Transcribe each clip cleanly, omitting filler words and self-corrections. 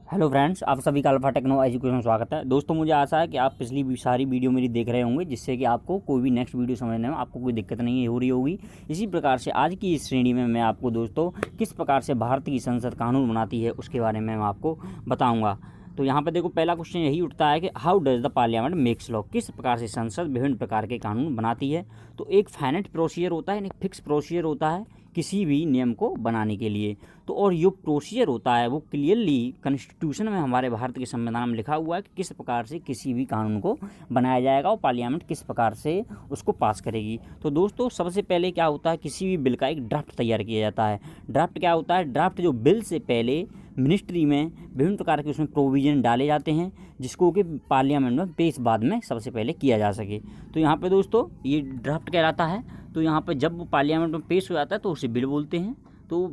Hello friends, आप सभी का अल्फा टेक्नो एजुकेशन में स्वागत है। दोस्तों, मुझे आशा है कि आप पिछली भी सारी वीडियो मेरी देख रहे होंगे, जिससे कि आपको कोई भी नेक्स्ट वीडियो समझने में आपको कोई दिक्कत नहीं हो रही होगी। इसी प्रकार से आज की इस श्रेणी में मैं आपको दोस्तों किस प्रकार से भारत की संसद कानून बनाती है उसके बारे में मैं आपको बताऊँगा। तो यहाँ पे देखो, पहला क्वेश्चन यही उठता है कि how does the parliament makes law, किस प्रकार से संसद विभिन्न प्रकार के कानून बनाती है। तो एक फाइनाइट प्रोसीजर होता है, एक फिक्स प्रोसीजर होता है किसी भी नियम को बनाने के लिए। तो और जो प्रोसीजर होता है वो क्लियरली कॉन्स्टिट्यूशन में हमारे भारत के संविधान में लिखा हुआ है कि किस प्रकार से किसी भी कानून को बनाया जाएगा और पार्लियामेंट किस प्रकार से उसको पास करेगी। तो दोस्तों, सबसे पहले क्या होता है, किसी भी बिल का एक ड्राफ्ट तैयार किया जाता है। ड्राफ्ट क्या होता है? ड्राफ्ट जो बिल से पहले मिनिस्ट्री में विभिन्न प्रकार के उसमें प्रोविजन डाले जाते हैं, जिसको कि पार्लियामेंट में पेश बाद में सबसे पहले किया जा सके। तो यहाँ पे दोस्तों ये ड्राफ्ट कहलाता है। तो यहाँ पे जब वो पार्लियामेंट में पेश हो जाता है तो उसे बिल बोलते हैं। तो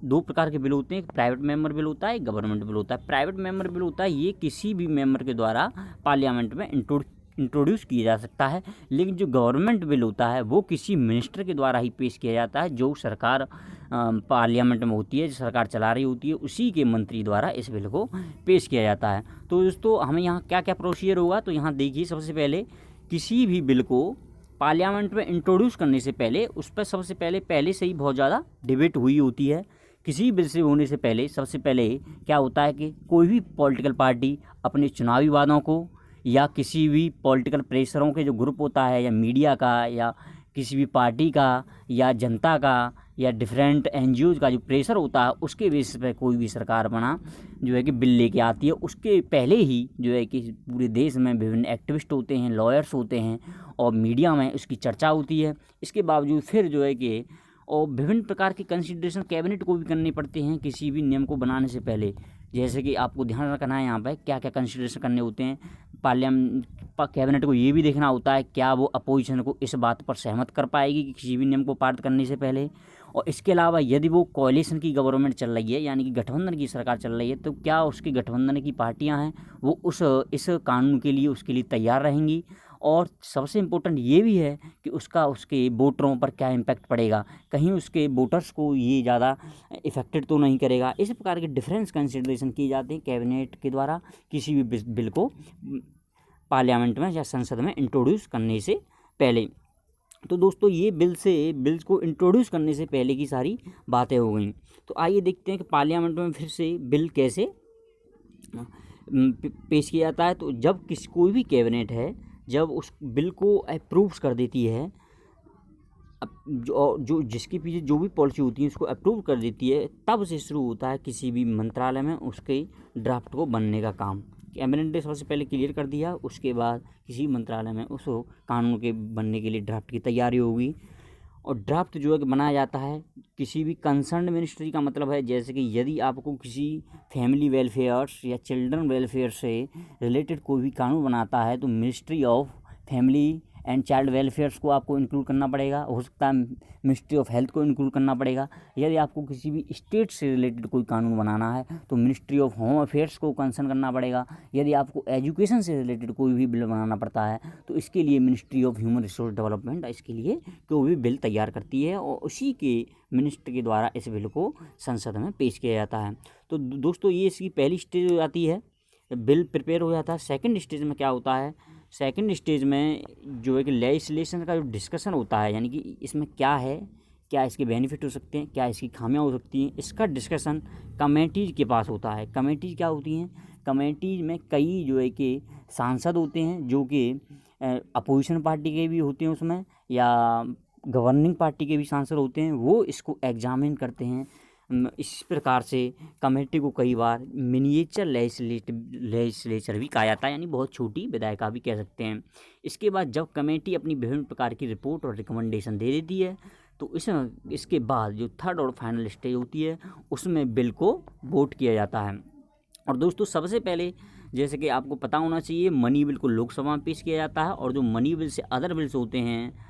दो प्रकार के बिल होते हैं, एक प्राइवेट मेंबर बिल होता है, एक गवर्नमेंट बिल होता है। प्राइवेट मेंबर बिल होता है, ये किसी भी मेंबर के द्वारा पार्लियामेंट में इंट्रोड्यूस किया जा सकता है। लेकिन जो गवर्नमेंट बिल होता है वो किसी मिनिस्टर के द्वारा ही पेश किया जाता है। जो सरकार पार्लियामेंट में होती है, जो सरकार चला रही होती है, उसी के मंत्री द्वारा इस बिल को पेश किया जाता है। तो दोस्तों, हमें यहाँ क्या क्या प्रोसीजर होगा, तो यहाँ देखिए, सबसे पहले किसी भी बिल को पार्लियामेंट में इंट्रोड्यूस करने से पहले उस पर सबसे पहले से ही बहुत ज़्यादा डिबेट हुई होती है। किसी बिल से होने से पहले सबसे पहले क्या होता है कि कोई भी पॉलिटिकल पार्टी अपने चुनावी वादों को या किसी भी पॉलिटिकल प्रेशरों के जो ग्रुप होता है, या मीडिया का, या किसी भी पार्टी का, या जनता का, या डिफरेंट एनजीओज़ का जो प्रेशर होता है, उसके बेसिस पे कोई भी सरकार बना जो है कि बिल लेके आती है। उसके पहले ही जो है कि पूरे देश में विभिन्न एक्टिविस्ट होते हैं, लॉयर्स होते हैं, और मीडिया में उसकी चर्चा होती है। इसके बावजूद फिर जो है कि और विभिन्न प्रकार के कंसिडरेशन कैबिनेट को भी करने पड़ते हैं किसी भी नियम को बनाने से पहले। जैसे कि आपको ध्यान रखना है यहाँ पर क्या क्या कंसिडरेशन करने होते हैं। पार्लियामेंट कैबिनेट को ये भी देखना होता है क्या वो अपोजिशन को इस बात पर सहमत कर पाएगी कि किसी भी नियम को पारित करने से पहले। और इसके अलावा यदि वो कोalition की गवर्नमेंट चल रही है, यानी कि गठबंधन की सरकार चल रही है, तो क्या उसकी गठबंधन की पार्टियां हैं वो इस कानून के लिए उसके लिए तैयार रहेंगी। और सबसे इम्पोर्टेंट ये भी है कि उसके वोटरों पर क्या इम्पैक्ट पड़ेगा, कहीं उसके वोटर्स को ये ज़्यादा इफेक्टेड तो नहीं करेगा। इस प्रकार के डिफरेंस कंसिडरेशन किए जाते हैं कैबिनेट के द्वारा किसी भी बिल को पार्लियामेंट में या संसद में इंट्रोड्यूस करने से पहले। तो दोस्तों, ये बिल्स को इंट्रोड्यूस करने से पहले की सारी बातें हो गई। तो आइए देखते हैं कि पार्लियामेंट में फिर से बिल कैसे पेश किया जाता है। तो जब कोई भी कैबिनेट है, जब उस बिल को अप्रूव्स कर देती है, जो जिसके पीछे जो भी पॉलिसी होती है उसको अप्रूव कर देती है, तब से शुरू होता है किसी भी मंत्रालय में उसके ड्राफ्ट को बनने का काम। कैबिनेट ने सबसे पहले क्लियर कर दिया, उसके बाद किसी मंत्रालय में उस कानून के बनने के लिए ड्राफ्ट की तैयारी होगी। और ड्राफ्ट जो है कि बनाया जाता है किसी भी कंसर्न मिनिस्ट्री का मतलब है, जैसे कि यदि आपको किसी फैमिली वेलफेयर्स या चिल्ड्रन वेलफेयर से रिलेटेड कोई भी कानून बनाता है, तो ministry of family and child welfares को आपको इंक्लूड करना पड़ेगा। हो सकता है मिनिस्ट्री ऑफ हेल्थ को इंक्लूड करना पड़ेगा। यदि आपको किसी भी स्टेट से रिलेटेड कोई कानून बनाना है तो मिनिस्ट्री ऑफ होम अफेयर्स को कंसर्न करना पड़ेगा। यदि आपको एजुकेशन से रिलेटेड कोई भी बिल बनाना पड़ता है तो इसके लिए ministry of human resource development इसके लिए कोई भी बिल तैयार करती है, और उसी के मिनिस्टर के द्वारा इस बिल को संसद में पेश किया जाता है। तो दोस्तों, ये इसकी पहली स्टेज हो जाती है, बिल प्रिपेयर हो जाता है। सेकंड स्टेज में क्या होता है, सेकंड स्टेज में जो है कि लेजिस्लेशन का जो डिस्कशन होता है, यानी कि इसमें क्या है, क्या इसके बेनिफिट हो सकते हैं, क्या इसकी खामियां हो सकती हैं, इसका डिस्कशन कमेटीज़ के पास होता है। कमेटीज़ क्या होती हैं? कमेटीज़ में कई जो है कि सांसद होते हैं जो कि अपोजिशन पार्टी के भी होते हैं उसमें, या गवर्निंग पार्टी के भी सांसद होते हैं, वो इसको एग्जामिन करते हैं। इस प्रकार से कमेटी को कई बार मिनिएचर लेजिस्लेचर भी कहा जाता है, यानी बहुत छोटी विधायिका भी कह सकते हैं। इसके बाद जब कमेटी अपनी विभिन्न प्रकार की रिपोर्ट और रिकमेंडेशन दे देती है, तो इसके बाद जो थर्ड और फाइनल स्टेज होती है उसमें बिल को वोट किया जाता है। और दोस्तों, सबसे पहले जैसे कि आपको पता होना चाहिए, मनी बिल को लोकसभा में पेश किया जाता है, और जो मनी बिल से अदर बिल्स होते हैं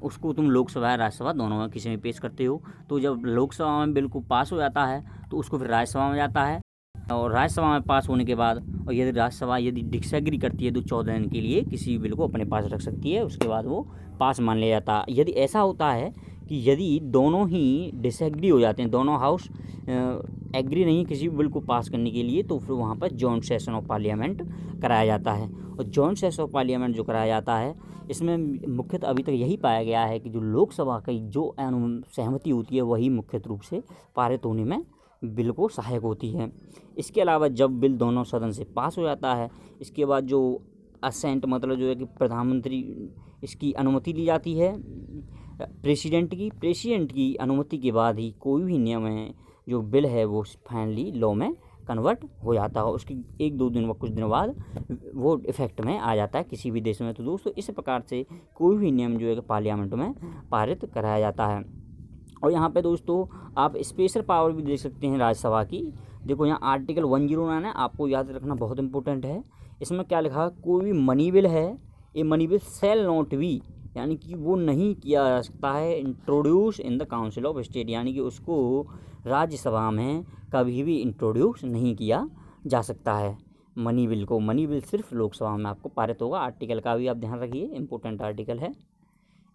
उसको तुम लोकसभा या राज्यसभा दोनों में किसी में पेश करते हो। तो जब लोकसभा में बिल को पास हो जाता है तो उसको फिर राज्यसभा में जाता है, और राज्यसभा में पास होने के बाद, और यदि राज्यसभा यदि डिसएग्री करती है तो 14 दिन के लिए किसी भी बिल को अपने पास रख सकती है, उसके बाद वो पास मान लिया जाता है। यदि ऐसा होता है कि यदि दोनों ही डिसएग्री हो जाते हैं, दोनों हाउस एग्री नहीं किसी भी बिल को पास करने के लिए, तो फिर वहाँ पर जॉइंट सेशन ऑफ पार्लियामेंट कराया जाता है। और जॉइंट सेशन ऑफ पार्लियामेंट जो कराया जाता है, इसमें मुख्यतः अभी तक यही पाया गया है कि जो लोकसभा की जो सहमति होती है वही मुख्य रूप से पारित होने में बिल को सहायक होती है। इसके अलावा जब बिल दोनों सदन से पास हो जाता है, इसके बाद जो असेंट मतलब जो है कि प्रधानमंत्री इसकी अनुमति ली जाती है प्रेसिडेंट की अनुमति के बाद ही कोई भी नियम है जो बिल है वो फाइनली लॉ में कन्वर्ट हो जाता है। उसके 1-2 दिन व कुछ दिनों बाद वो इफेक्ट में आ जाता है किसी भी देश में। तो दोस्तों इस प्रकार से कोई भी नियम जो है कि पार्लियामेंट में पारित कराया जाता है। और यहाँ पे दोस्तों आप स्पेशल पावर भी देख सकते हैं राज्यसभा की। देखो यहाँ आर्टिकल 109 है, आपको याद रखना बहुत इंपॉर्टेंट है। इसमें क्या लिखा है, कोई भी मनी बिल है, ये money bill shall not be, यानी कि वो नहीं किया जा सकता है introduce in the council of state, यानी कि उसको राज्यसभा में कभी भी इंट्रोड्यूस नहीं किया जा सकता है मनी बिल को। मनी बिल सिर्फ लोकसभा में आपको पारित होगा। आर्टिकल का भी आप ध्यान रखिए, इंपॉर्टेंट आर्टिकल है।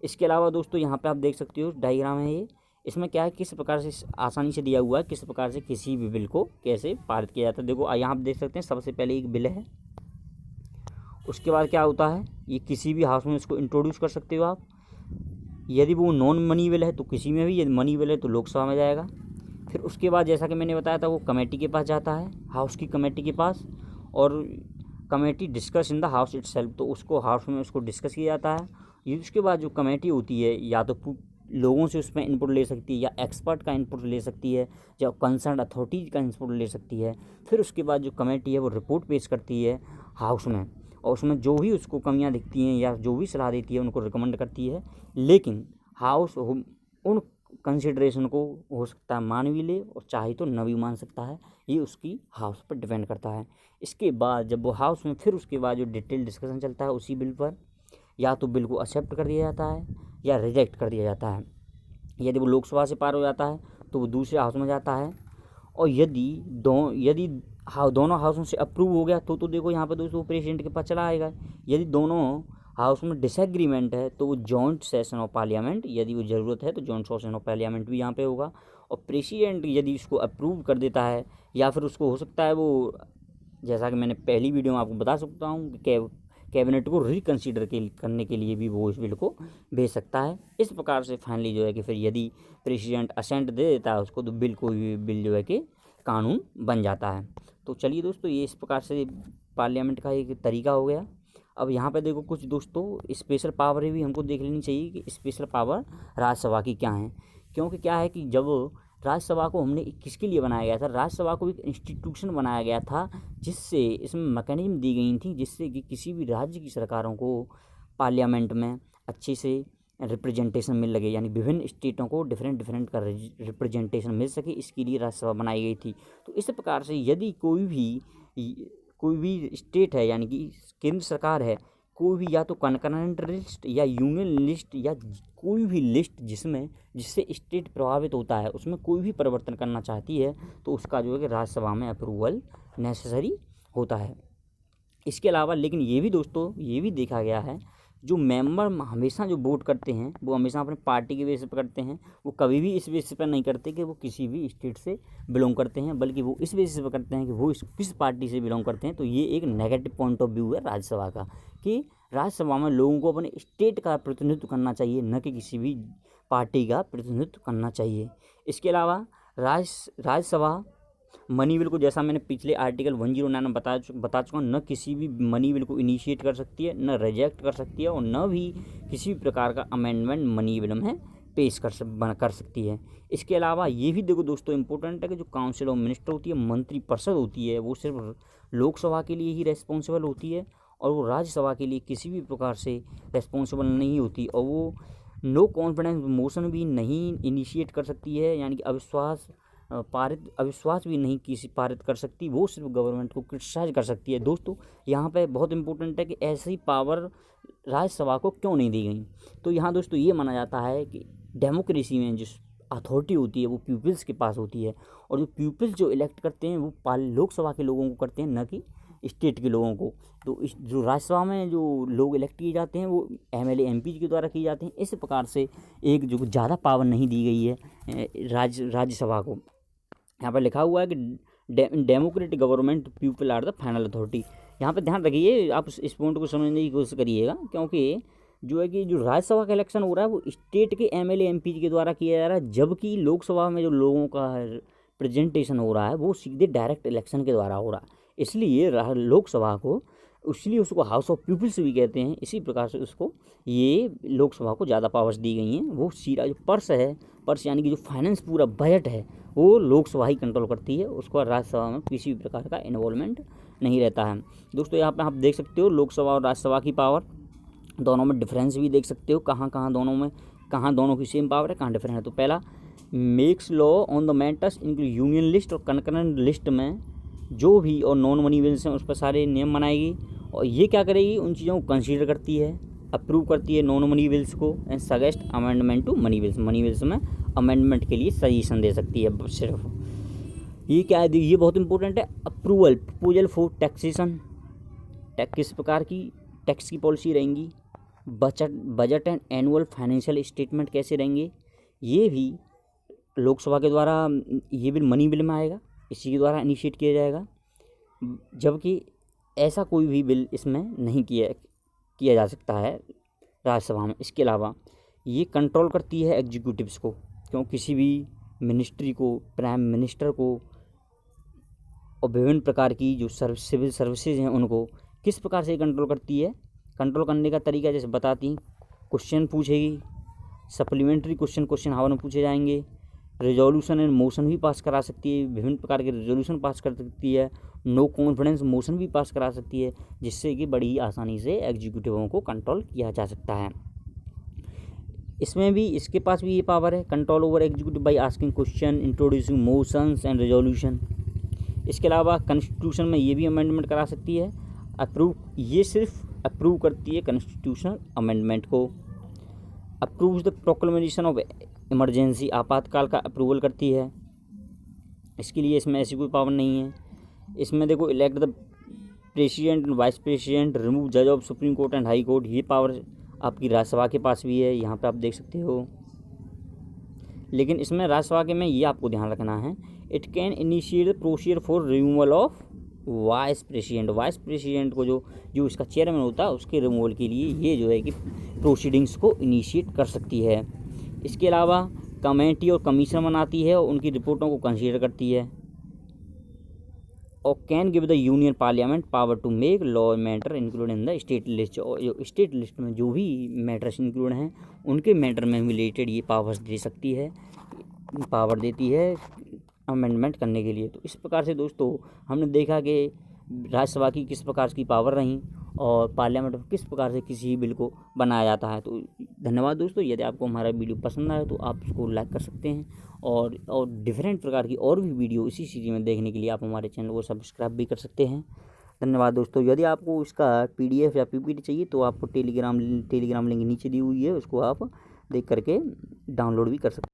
इसके अलावा दोस्तों यहाँ पे आप देख सकते हो डायग्राम है ये, इसमें क्या है किस प्रकार से आसानी से दिया हुआ है किस प्रकार से किसी भी बिल को कैसे पारित किया जाता है। देखो यहाँ आप देख सकते हैं सबसे पहले एक बिल है, उसके बाद क्या होता है ये किसी भी हाउस में इसको इंट्रोड्यूस कर सकते हो आप। यदि वो नॉन मनी बिल है तो किसी में भी, यदि मनी बिल है तो लोकसभा में जाएगा। फिर उसके बाद जैसा कि मैंने बताया था वो कमेटी के पास जाता है, हाउस की कमेटी के पास, और committee discuss in the house itself, तो उसको हाउस में उसको डिस्कस किया जाता है। ये उसके बाद जो कमेटी होती है या तो लोगों से उसमें इनपुट ले सकती है या एक्सपर्ट का इनपुट ले सकती है या कंसर्न अथॉरिटीज का इनपुट ले सकती है। फिर उसके बाद जो कमेटी है वो रिपोर्ट पेश करती है हाउस में, और उसमें जो भी उसको कमियां दिखती हैं या जो भी सलाह देती है उनको रिकमेंड करती है। लेकिन हाउस उन कंसिडरेशन को हो सकता है मान भी ले और चाहे तो न भी मान सकता है, ये उसकी हाउस पर डिपेंड करता है। इसके बाद जब वो हाउस में फिर उसके बाद जो डिटेल डिस्कशन चलता है उसी बिल पर, या तो बिल को एक्सेप्ट कर दिया जाता है या रिजेक्ट कर दिया जाता है। यदि वो लोकसभा से पार हो जाता है तो वो दूसरे हाउस में जाता है, और यदि दोनों हाउसों से अप्रूव हो गया तो देखो यहाँ पर दोस्तों प्रेसिडेंट के पास चला आएगा। यदि दोनों हाउस में डिसएग्रीमेंट है तो वो जॉइंट सेशन ऑफ पार्लियामेंट, यदि वो ज़रूरत है तो जॉइंट सेशन ऑफ पार्लियामेंट भी यहाँ पे होगा। और प्रेसिडेंट यदि उसको अप्रूव कर देता है या फिर उसको हो सकता है वो, जैसा कि मैंने पहली वीडियो में आपको बता सकता हूँ कि कैबिनेट को रिकन्सिडर करने के लिए भी वो इस बिल को भेज सकता है। इस प्रकार से फाइनली जो है कि फिर यदि प्रेसिडेंट असेंट दे देता है उसको तो बिल जो है कि कानून बन जाता है। तो चलिए दोस्तों ये इस प्रकार से पार्लियामेंट का एक तरीका हो गया। अब यहाँ पे देखो कुछ दोस्तों स्पेशल पावर भी हमको देख लेनी चाहिए कि स्पेशल पावर राज्यसभा की क्या है। क्योंकि क्या है कि जब राज्यसभा को हमने किसके लिए बनाया गया था, राज्यसभा को एक इंस्टीट्यूशन बनाया गया था जिससे इसमें मैकेनिज्म दी गई थी जिससे कि किसी भी राज्य की सरकारों को पार्लियामेंट में अच्छे से रिप्रेजेंटेशन मिल लगे, यानी विभिन्न स्टेटों को डिफरेंट का रिप्रेजेंटेशन मिल सके, इसके लिए राज्यसभा बनाई गई थी। तो इस प्रकार से यदि कोई भी स्टेट है यानी कि केंद्र सरकार है, कोई भी या तो कनकरेंट लिस्ट या यूनियन लिस्ट या कोई भी लिस्ट जिससे स्टेट प्रभावित होता है उसमें कोई भी परिवर्तन करना चाहती है तो उसका जो है कि राज्यसभा में अप्रूवल नेसेसरी होता है। इसके अलावा लेकिन ये भी दोस्तों ये भी देखा गया है जो मेंबर हमेशा जो वोट करते हैं वो हमेशा अपने पार्टी के बेसिस पर करते हैं, वो कभी भी इस बेसिस पर नहीं करते कि वो किसी भी स्टेट से बिलोंग करते हैं, बल्कि वो इस बेसिस पर करते हैं कि वो किस पार्टी से बिलोंग करते हैं। तो ये एक नेगेटिव पॉइंट ऑफ व्यू है राज्यसभा का कि राज्यसभा में लोगों को अपने स्टेट का प्रतिनिधित्व करना चाहिए, न कि किसी भी पार्टी का प्रतिनिधित्व करना चाहिए। इसके अलावा राज्यसभा मनी बिल को, जैसा मैंने पिछले आर्टिकल 109 में बता चुका हूँ, न किसी भी मनी बिल को इनिशिएट कर सकती है, न रिजेक्ट कर सकती है, और न भी किसी भी प्रकार का अमेंडमेंट मनी बिल में पेश कर सकती है। इसके अलावा ये भी देखो दोस्तों इम्पोर्टेंट है कि जो काउंसिल ऑफ मिनिस्टर होती है, मंत्रिपरिषद होती है, वो सिर्फ लोकसभा के लिए ही रेस्पॉन्सिबल होती है और वो राज्यसभा के लिए किसी भी प्रकार से रेस्पॉन्सिबल नहीं होती, और वो नो कॉन्फिडेंस मोशन भी नहीं इनिशिएट कर सकती है, यानी कि अविश्वास भी नहीं किसी पारित कर सकती, वो सिर्फ गवर्नमेंट को क्रिटिसाइज कर सकती है। दोस्तों यहाँ पे बहुत इंपॉर्टेंट है कि ऐसी पावर राज्यसभा को क्यों नहीं दी गई। तो यहाँ दोस्तों ये माना जाता है कि डेमोक्रेसी में जिस अथॉरिटी होती है वो पीपल्स के पास होती है, और जो पीपल्स जो इलेक्ट करते हैं वो लोकसभा के लोगों को करते हैं, न कि स्टेट के लोगों को। तो इस जो राज्यसभा में जो लोग इलेक्ट किए जाते हैं वो एमएलए एमपी के द्वारा किए जाते हैं। इस प्रकार से एक जो ज़्यादा पावर नहीं दी गई है राज्यसभा को। यहाँ पर लिखा हुआ है कि democratic government people are the final authority. यहाँ पर ध्यान रखिए, आप इस पॉइंट को समझने की कोशिश करिएगा, क्योंकि जो है कि जो राज्यसभा का इलेक्शन हो रहा है वो स्टेट के एमएलए एमपी के द्वारा किया जा रहा है, जबकि लोकसभा में जो लोगों का प्रेजेंटेशन हो रहा है वो सीधे डायरेक्ट इलेक्शन के द्वारा हो रहा है। इसलिए लोकसभा को, इसलिए उसको हाउस ऑफ पीपल्स भी कहते हैं। इसी प्रकार से उसको ये लोकसभा को ज़्यादा पावर्स दी गई हैं। वो सीधा जो पर्स है, पर्स यानी कि जो फाइनेंस पूरा बजट है वो लोकसभा ही कंट्रोल करती है, उसको राज्यसभा में किसी भी प्रकार का इन्वॉल्वमेंट नहीं रहता है। दोस्तों यहाँ पे आप देख सकते हो लोकसभा और राज्यसभा की पावर, दोनों में डिफरेंस भी देख सकते हो, कहाँ दोनों में, कहाँ दोनों की सेम पावर है, कहाँ डिफरेंट है। तो पहला, makes law on the matters include union list और कंकरेंट लिस्ट में जो भी और नॉन मनी बिल्स हैं उस पर सारे नियम बनाएगी, और ये क्या करेगी, उन चीज़ों को कंसीडर करती है, अप्रूव करती है नॉन मनी बिल्स को, and suggest amendment to money bills. Money bills में अमेंडमेंट के लिए सजेशन दे सकती है सिर्फ। ये क्या है, ये बहुत इंपॉर्टेंट है। अप्रूवल प्रपोजल फॉर टैक्सेशन, किस प्रकार की टैक्स की पॉलिसी रहेंगी, budget and annual financial statement कैसे रहेंगे, ये भी लोकसभा के द्वारा, ये बिल मनी बिल में आएगा, इसी के द्वारा इनिशिएट किया जाएगा, जबकि ऐसा कोई भी बिल इसमें नहीं किया जा सकता है राज्यसभा में। इसके अलावा ये कंट्रोल करती है एग्जीक्यूटिव्स को, क्यों किसी भी मिनिस्ट्री को, प्राइम मिनिस्टर को और विभिन्न प्रकार की जो सिविल सर्विसेज हैं उनको किस प्रकार से कंट्रोल करती है। कंट्रोल करने का तरीका जैसे बताती हैं, क्वेश्चन पूछेगी, सप्लीमेंट्री क्वेश्चन हावर में पूछे जाएंगे, रेजोल्यूशन एंड मोशन भी पास करा सकती है, विभिन्न प्रकार के रेजोल्यूशन पास कर सकती है, नो कॉन्फिडेंस मोशन भी पास करा सकती है, जिससे कि बड़ी आसानी से एग्जीक्यूटिवों को कंट्रोल किया जा सकता है। इसमें भी इसके पास भी ये पावर है, control over executive by asking question, introducing motions and resolution. इसके अलावा कॉन्स्टिट्यूशन में ये भी अमेंडमेंट करा सकती है, अप्रूव, ये सिर्फ अप्रूव करती है कॉन्स्टिट्यूशनल अमेंडमेंट को। Approves the proclamation of emergency, आपातकाल का अप्रूवल करती है। इसके लिए इसमें ऐसी कोई पावर नहीं है। इसमें देखो, elect the president and vice president, remove जज of supreme court and high court, ये पावर आपकी राज्यसभा के पास भी है, यहाँ पे आप देख सकते हो। लेकिन इसमें राज्यसभा के में ये आपको ध्यान रखना है, it can initiate the procedure for removal of vice president. Vice president को जो इसका चेयरमैन होता है उसके रिमूवल के लिए ये जो है कि प्रोसीडिंग्स को इनिशिएट कर सकती है। इसके अलावा कमेटी और कमीशन बनाती है और उनकी रिपोर्टों को कंसीडर करती है, और can give the union parliament power to make law matter include in the state list. और जो स्टेट लिस्ट में जो भी मैटर्स इंक्लूड हैं उनके मैटर में रिलेटेड ये पावर्स दे सकती है, पावर देती है अमेंडमेंट करने के लिए। तो इस प्रकार से दोस्तों हमने देखा कि राज्यसभा की किस प्रकार की पावर रही और पार्लियामेंट में किस प्रकार से किसी बिल को बनाया जाता है। तो धन्यवाद दोस्तों। यदि आपको हमारा वीडियो पसंद आए तो आप उसको लाइक कर सकते हैं, और डिफरेंट प्रकार की और भी वीडियो इसी सीरीज में देखने के लिए आप हमारे चैनल को सब्सक्राइब भी कर सकते हैं। धन्यवाद दोस्तों। यदि आपको इसका PDF या PPT चाहिए तो आपको टेलीग्राम लिंक नीचे दी हुई है, उसको आप देख करके डाउनलोड भी कर सकते हैं।